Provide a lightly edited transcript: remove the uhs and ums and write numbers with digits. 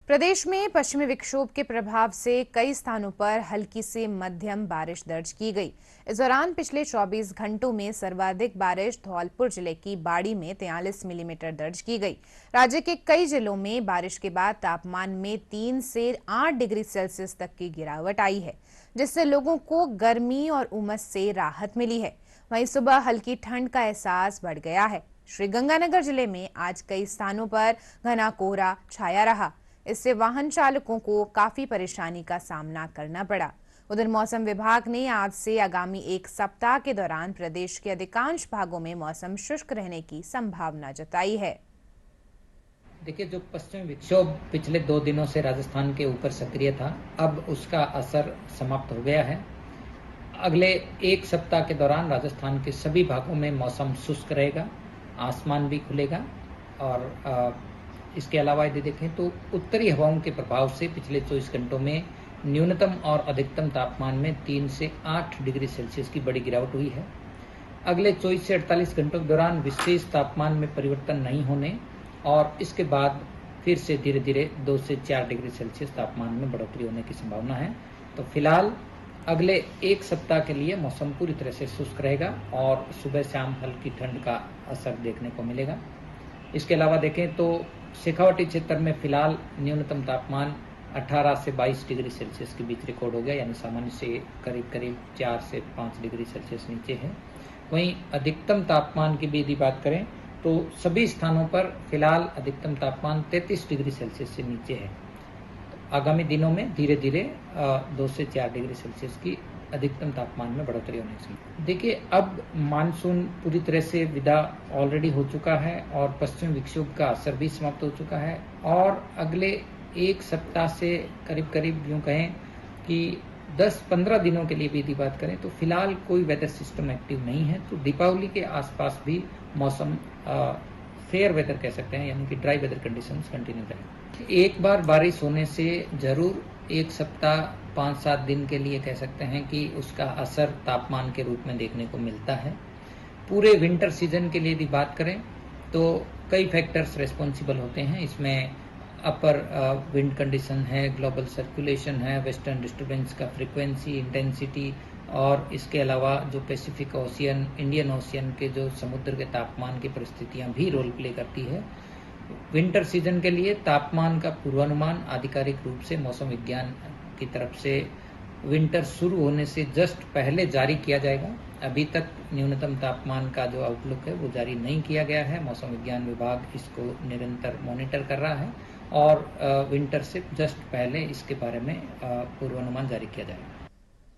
प्रदेश में पश्चिमी विक्षोभ के प्रभाव से कई स्थानों पर हल्की से मध्यम बारिश दर्ज की गई। इस दौरान पिछले 24 घंटों में सर्वाधिक बारिश धौलपुर जिले की बाड़ी में 43 मिलीमीटर दर्ज की गई। राज्य के कई जिलों में बारिश के बाद तापमान में 3 से 8 डिग्री सेल्सियस तक की गिरावट आई है, जिससे लोगों को गर्मी और उमस से राहत मिली है। वहीं सुबह हल्की ठंड का एहसास बढ़ गया है। श्रीगंगानगर जिले में आज कई स्थानों पर घना कोहरा छाया रहा। इससे वाहन चालकों को काफी परेशानी का सामना करना पड़ा। उधर मौसम विभाग ने आज से आगामी एक सप्ताह के दौरान प्रदेश के अधिकांश भागों में मौसम शुष्क रहने की संभावना जताई है। देखिए, जो पश्चिमी विक्षोभ पिछले 2 दिनों से राजस्थान के ऊपर सक्रिय था, अब उसका असर समाप्त हो गया है। अगले एक सप्ताह के दौरान राजस्थान के सभी भागों में मौसम शुष्क रहेगा, आसमान भी खुलेगा और इसके अलावा यदि देखें तो उत्तरी हवाओं के प्रभाव से पिछले 24 घंटों में न्यूनतम और अधिकतम तापमान में 3 से 8 डिग्री सेल्सियस की बड़ी गिरावट हुई है। अगले 24 से 48 घंटों के दौरान विशेष तापमान में परिवर्तन नहीं होने और इसके बाद फिर से धीरे धीरे 2 से 4 डिग्री सेल्सियस तापमान में बढ़ोतरी होने की संभावना है। तो फिलहाल अगले एक सप्ताह के लिए मौसम पूरी तरह से शुष्क रहेगा और सुबह शाम हल्की ठंड का असर देखने को मिलेगा। इसके अलावा देखें तो शेखावाटी क्षेत्र में फिलहाल न्यूनतम तापमान 18 से 22 डिग्री सेल्सियस के बीच रिकॉर्ड हो गया, यानी सामान्य से करीब करीब 4 से 5 डिग्री सेल्सियस नीचे है। वहीं अधिकतम तापमान की भी यदि बात करें तो सभी स्थानों पर फिलहाल अधिकतम तापमान 33 डिग्री सेल्सियस से नीचे है। तो आगामी दिनों में धीरे धीरे 2 से 4 डिग्री सेल्सियस की अधिकतम तापमान में बढ़ोतरी होने से देखिए, अब मानसून पूरी तरह से विदा ऑलरेडी हो चुका है और पश्चिमी विक्षोभ का असर भी समाप्त हो चुका है और अगले एक सप्ताह से करीब करीब यूं कहें कि 10-15 दिनों के लिए भी यदि बात करें तो फिलहाल कोई वेदर सिस्टम एक्टिव नहीं है। तो दीपावली के आसपास भी मौसम फेयर वेदर कह सकते हैं, यानी कि ड्राई वेदर कंडीशंस कंटिन्यू रहेंगे। एक बार बारिश होने से जरूर एक सप्ताह 5-7 दिन के लिए कह सकते हैं कि उसका असर तापमान के रूप में देखने को मिलता है। पूरे विंटर सीजन के लिए यदि बात करें तो कई फैक्टर्स रिस्पॉन्सिबल होते हैं। इसमें अपर विंड कंडीशन है, ग्लोबल सर्कुलेशन है, वेस्टर्न डिस्टर्बेंस का फ्रीक्वेंसी, इंटेंसिटी और इसके अलावा जो पैसिफिक ओशियन, इंडियन ओशियन के जो समुद्र के तापमान की परिस्थितियां भी रोल प्ले करती है। विंटर सीजन के लिए तापमान का पूर्वानुमान आधिकारिक रूप से मौसम विज्ञान की तरफ से विंटर शुरू होने से जस्ट पहले जारी किया जाएगा। अभी तक न्यूनतम तापमान का जो आउटलुक है वो जारी नहीं किया गया है। मौसम विज्ञान विभाग इसको निरंतर मॉनिटर कर रहा है और विंटर से जस्ट पहले इसके बारे में पूर्वानुमान जारी किया जाएगा।